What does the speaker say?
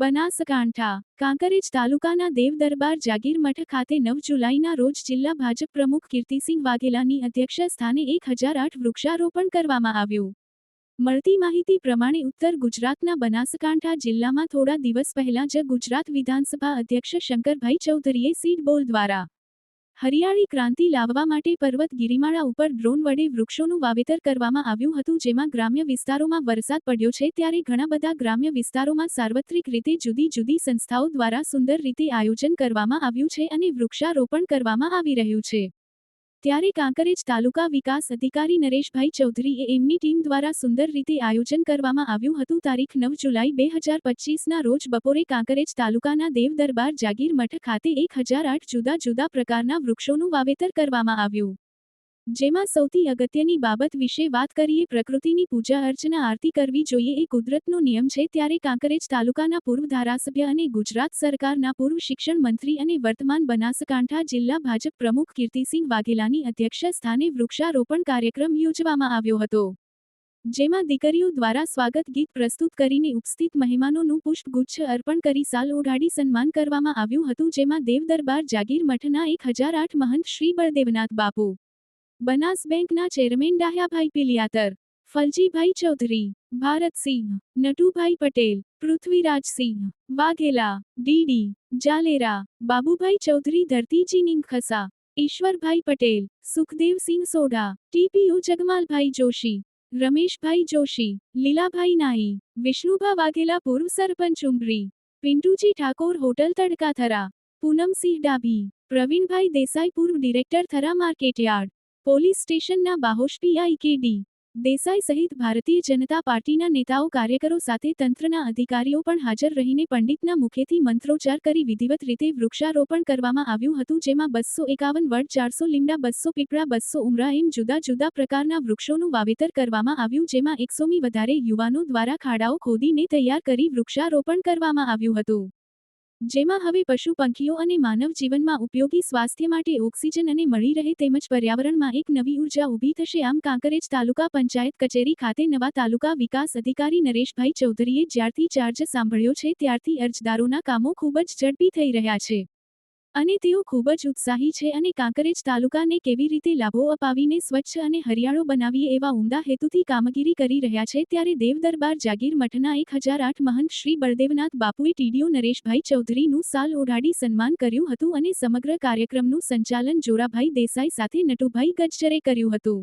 બનાસકાંઠા કાંકરેજ તાલુકાના દેવદરબાર જાગીર મઠ ખાતે 9 જુલાઈના રોજ જિલ્લા ભાજપ પ્રમુખ કીર્તિસિંહ વાઘેલાની અધ્યક્ષસ્થાને 1008 વૃક્ષારોપણ કરવામાં આવ્યું. મળતી માહિતી પ્રમાણે ઉત્તર ગુજરાતના બનાસકાંઠા જિલ્લામાં થોડા દિવસ પહેલા જ ગુજરાત વિધાનસભા અધ્યક્ષ શંકરભાઈ ચૌધરીએ સીડ બોલ દ્વારા હરિયાળી ક્રાંતિ લાવવા માટે પર્વત ગિરિમાળા ઉપર ડ્રોન વડે વૃક્ષોનું વાવેતર કરવામાં આવ્યું હતું, જેમાં ગ્રામ્ય વિસ્તારોમાં વરસાદ પડ્યો છે ત્યારે ઘણા બધા ગ્રામ્ય વિસ્તારોમાં સાર્વત્રિક રીતે જુદી જુદી સંસ્થાઓ દ્વારા સુંદર રીતે આયોજન કરવામાં આવ્યું છે અને વૃક્ષારોપણ કરવામાં આવી રહ્યું છે. ત્યારે કાંકરેજ તાલુકા વિકાસ અધિકારી નરેશભાઈ ચૌધરીએ એમની ટીમ દ્વારા સુંદર રીતે આયોજન કરવામાં આવ્યું હતું. તારીખ 9 જુલાઈ 2025ના રોજ બપોરે કાંકરેજ તાલુકાના દેવદરબાર જાગીર મઠ ખાતે 1008 જુદા જુદા પ્રકારના વૃક્ષોનું વાવેતર કરવામાં આવ્યું. જેમાં સૌથી અગત્યની બાબત વિશે વાત કરીએ પ્રકૃતિની પૂજા અર્ચના આરતી કરવી જોઈએ એ કુદરતનો નિયમ છે. ત્યારે કાંકરેજ તાલુકાના પૂર્વ ધારાસભ્ય અને ગુજરાત સરકારના પૂર્વ શિક્ષણ મંત્રી અને વર્તમાન બનાસકાંઠા જિલ્લા ભાજપ પ્રમુખ કીર્તિસિંહ વાઘેલાની અધ્યક્ષસ્થાને વૃક્ષારોપણ કાર્યક્રમ યોજવામાં આવ્યો હતો. જેમાં દીકરીઓ દ્વારા સ્વાગત ગીત પ્રસ્તુત કરીને ઉપસ્થિત મહેમાનોનું પુષ્પગુચ્છ અર્પણ કરી સાલ ઓઢાડી સન્માન કરવામાં આવ્યું હતું. જેમાં દેવદરબાર જાગીર મઠના 1008 મહંત શ્રી બળદેવનાથ બાપુ, બનાસ બેંકના chairman Dahyabhai Piliyatar, Faljibhai Chaudhary, Bharatsinh, Natubhai Patel, Prithvirajsinh Vaghela, DD Jalera, Babubhai Chaudhary, Dhartiji Ningkhasa, Ishwarbhai Patel, Sukhdevsinh Sodha, TPO Jagmalbhai Joshi, Rameshbhai Joshi, Leelabhai Nai, Vishnubha Vaghela પૂર્વ સરપંચ ઉમરી, પિન્ટુજી ઠાકોર હોટલ તડકાથરા, પૂનમસિંહ ડાભી, પ્રવીણભાઈ દેસાઈ પૂર્વ ડિરેક્ટર થરા માર્કેટયાર્ડ, પોલીસ સ્ટેશનના બાહોશ પીઆઈ કેડી દેસાઈ સહિત ભારતીય જનતા પાર્ટીના નેતાઓ કાર્યકરો સાથે તંત્રના અધિકારીઓ પણ હાજર રહીને પંડિતના મુખેથી મંત્રોચ્ચાર કરી વિધિવત રીતે વૃક્ષારોપણ કરવામાં આવ્યું હતું. જેમાં 251 વડ, 400 લીમડા, 200 પીપળા, 200 ઉમરા એમ જુદા જુદા પ્રકારના વૃક્ષોનું વાવેતર કરવામાં આવ્યું. જેમાં 100મી વધારે યુવાનો દ્વારા ખાડાઓ ખોદીને તૈયાર કરી વૃક્ષારોપણ કરવામાં આવ્યું હતું. જેમાં હવે પશુ પંખીઓ અને માનવ જીવનમાં ઉપયોગી સ્વાસ્થ્ય માટે ઓક્સિજન અને મળી રહે તેમજ પર્યાવરણમાં એક નવી ઉર્જા ઊભી થશે. આમ કાંકરેજ તાલુકા પંચાયત કચેરી ખાતે નવા તાલુકા વિકાસ અધિકારી નરેશભાઈ ચૌધરીએ જ્યારથી ચાર્જ સાંભળ્યો છે ત્યારથી અરજદારોના કામો ખૂબ જ ઝડપી થઈ રહ્યા છે અને તેઓ ખૂબ જ ઉત્સાહી છે અને કાંકરેજ તાલુકાને કેવી રીતે લાભો અપાવીને સ્વચ્છ અને હરિયાળો બનાવીએ એવા ઉમદા હેતુથી કામગીરી કરી રહ્યા છે. ત્યારે દેવદરબાર જાગીર મઠના 1008 મહંત શ્રી બળદેવનાથ બાપુએ ટીડીઓ નરેશભાઈ ચૌધરીનું સાલ ઓઢાડી સન્માન કર્યું હતું અને સમગ્ર કાર્યક્રમનું સંચાલન જોરાભાઈ દેસાઈ સાથે નટુભાઈ ગજ્જરે કર્યું હતું.